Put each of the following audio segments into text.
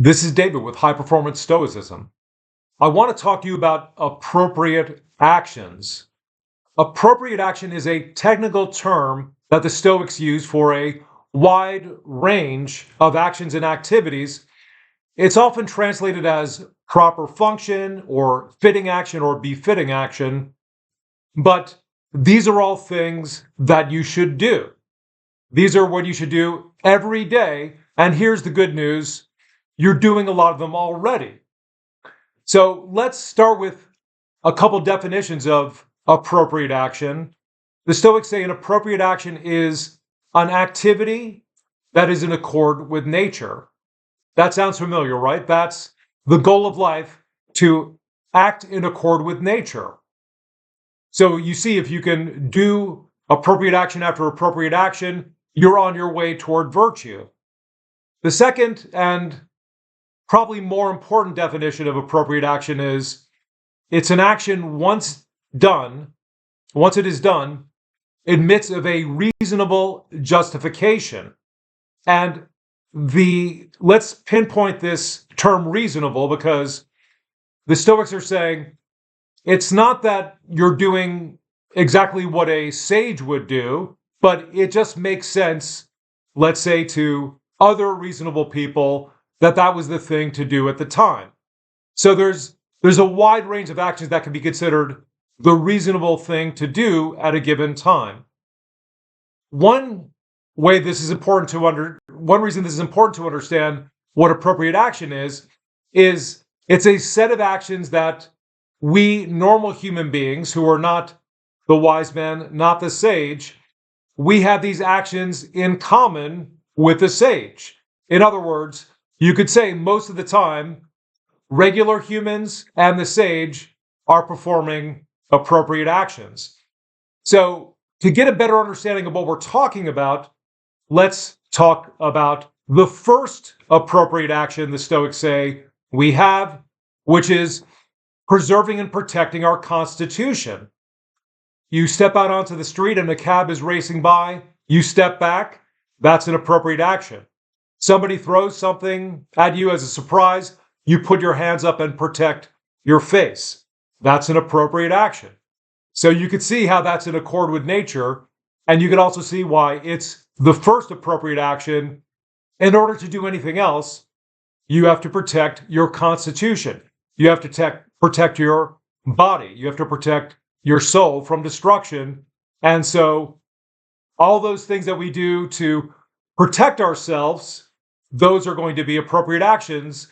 This is David with High Performance Stoicism. I want to talk to you about appropriate actions. Appropriate action is a technical term that the Stoics use for a wide range of actions and activities. It's often translated as proper function or fitting action or befitting action, but these are all things that you should do. These are what you should do every day, and here's the good news. You're doing a lot of them already. So let's start with a couple definitions of appropriate action. The Stoics say an appropriate action is an activity that is in accord with nature. That sounds familiar, right? That's the goal of life, to act in accord with nature. So you see, if you can do appropriate action after appropriate action, you're on your way toward virtue. The second and probably more important definition of appropriate action is it's an action once it is done, admits of a reasonable justification. And let's pinpoint this term reasonable, because the Stoics are saying it's not that you're doing exactly what a sage would do, but it just makes sense, let's say, to other reasonable people that was the thing to do at the time. So there's a wide range of actions that can be considered the reasonable thing to do at a given time. One reason this is important to understand what appropriate action is it's a set of actions that we normal human beings, who are not the wise man, not the sage, we have these actions in common with the sage. In other words, you could say most of the time, regular humans and the sage are performing appropriate actions. So to get a better understanding of what we're talking about, let's talk about the first appropriate action the Stoics say we have, which is preserving and protecting our constitution. You step out onto the street and a cab is racing by, you step back, that's an appropriate action. Somebody throws something at you as a surprise, you put your hands up and protect your face. That's an appropriate action. So you could see how that's in accord with nature, and you can also see why it's the first appropriate action. In order to do anything else, you have to protect your constitution. You have to protect your body. You have to protect your soul from destruction. And so all those things that we do to protect ourselves, those are going to be appropriate actions.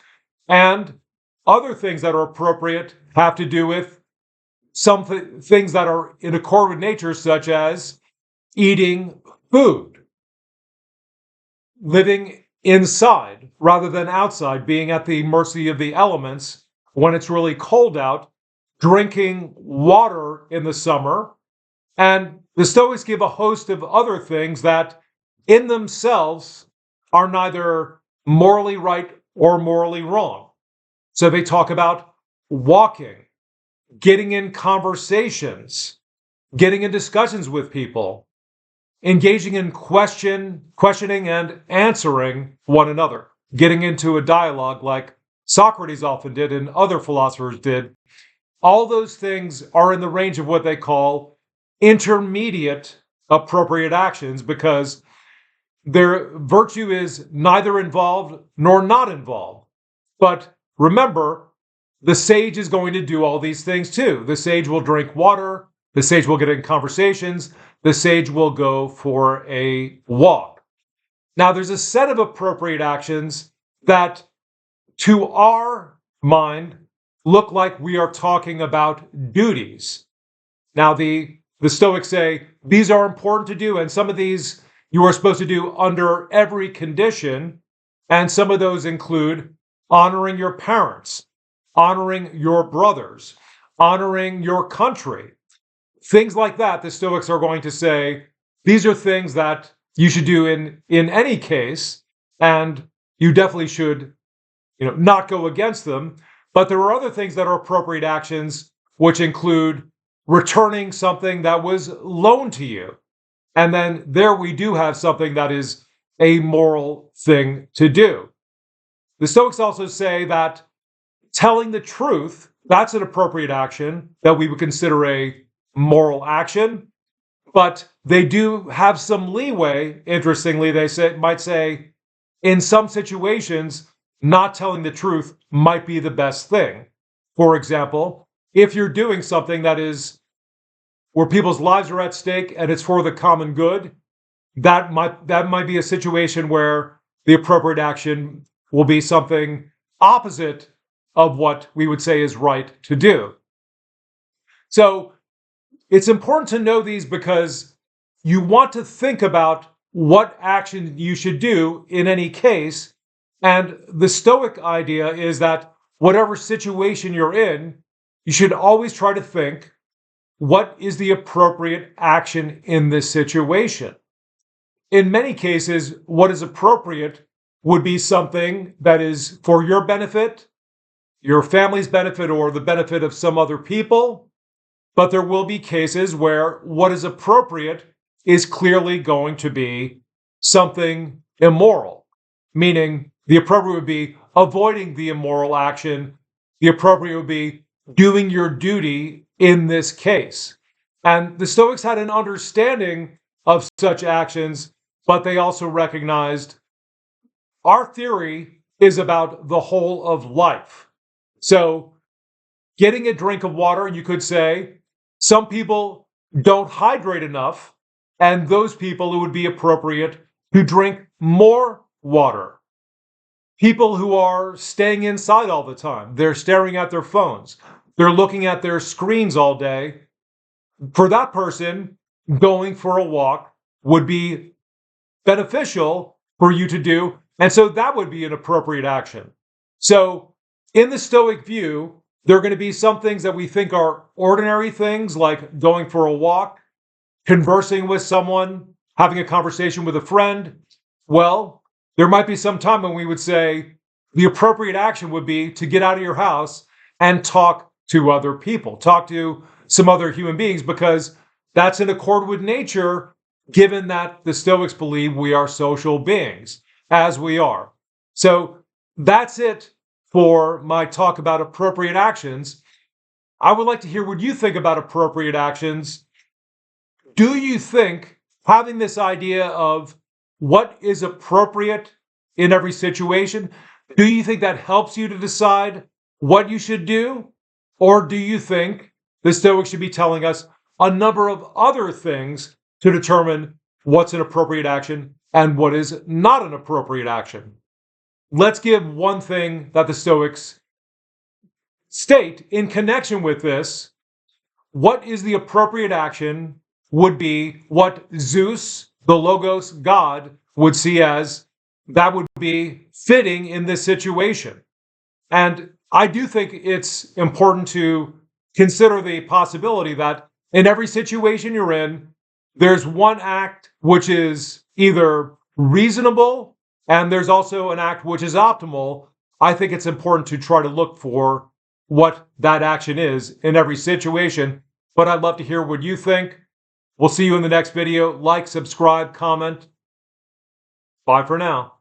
And other things that are appropriate have to do with some things that are in accord with nature, such as eating food, living inside rather than outside, being at the mercy of the elements when it's really cold out, drinking water in the summer. And the Stoics give a host of other things that in themselves are neither morally right or morally wrong. So they talk about walking, getting in conversations, getting in discussions with people, engaging in questioning and answering one another, getting into a dialogue like Socrates often did and other philosophers did. All those things are in the range of what they call intermediate appropriate actions, because their virtue is neither involved nor not involved. But remember, the sage is going to do all these things too. The sage will drink water. The sage will get in conversations. The sage will go for a walk. Now, there's a set of appropriate actions that, to our mind, look like we are talking about duties. Now, the Stoics say these are important to do, and some of these you are supposed to do under every condition, and some of those include honoring your parents, honoring your brothers, honoring your country. Things like that, the Stoics are going to say, these are things that you should do in any case, and you definitely should, not go against them. But there are other things that are appropriate actions, which include returning something that was loaned to you. And then there we do have something that is a moral thing to do. the Stoics also say that telling the truth, that's an appropriate action that we would consider a moral action. But they do have some leeway. Interestingly, might say in some situations, not telling the truth might be the best thing. For example, if you're doing something that is where people's lives are at stake and it's for the common good, that might be a situation where the appropriate action will be something opposite of what we would say is right to do. So it's important to know these because you want to think about what action you should do in any case. And the Stoic idea is that whatever situation you're in, you should always try to think, what is the appropriate action in this situation? In many cases, what is appropriate would be something that is for your benefit, your family's benefit, or the benefit of some other people. But there will be cases where what is appropriate is clearly going to be something immoral, meaning the appropriate would be avoiding the immoral action. The appropriate would be doing your duty in this case. And the Stoics had an understanding of such actions, but they also recognized our theory is about the whole of life. So getting a drink of water, you could say, some people don't hydrate enough, and those people, it would be appropriate to drink more water. People who are staying inside all the time, they're staring at their phones, they're looking at their screens all day. For that person, going for a walk would be beneficial for you to do, and so that would be an appropriate action. So in the Stoic view, there are going to be some things that we think are ordinary things, like going for a walk, conversing with someone, having a conversation with a friend. Well, there might be some time when we would say the appropriate action would be to get out of your house and talk to other people, talk to some other human beings, because that's in accord with nature, given that the Stoics believe we are social beings, as we are. So that's it for my talk about appropriate actions. I would like to hear what you think about appropriate actions. Do you think having this idea of what is appropriate in every situation, do you think that helps you to decide what you should do? Or do you think the Stoics should be telling us a number of other things to determine what's an appropriate action and what is not an appropriate action? Let's give one thing that the Stoics state in connection with this. What is the appropriate action would be what Zeus, the Logos God, would see as that would be fitting in this situation. And I do think it's important to consider the possibility that in every situation you're in, there's one act which is either reasonable and there's also an act which is optimal. I think it's important to try to look for what that action is in every situation. But I'd love to hear what you think. We'll see you in the next video. Like, subscribe, comment. Bye for now.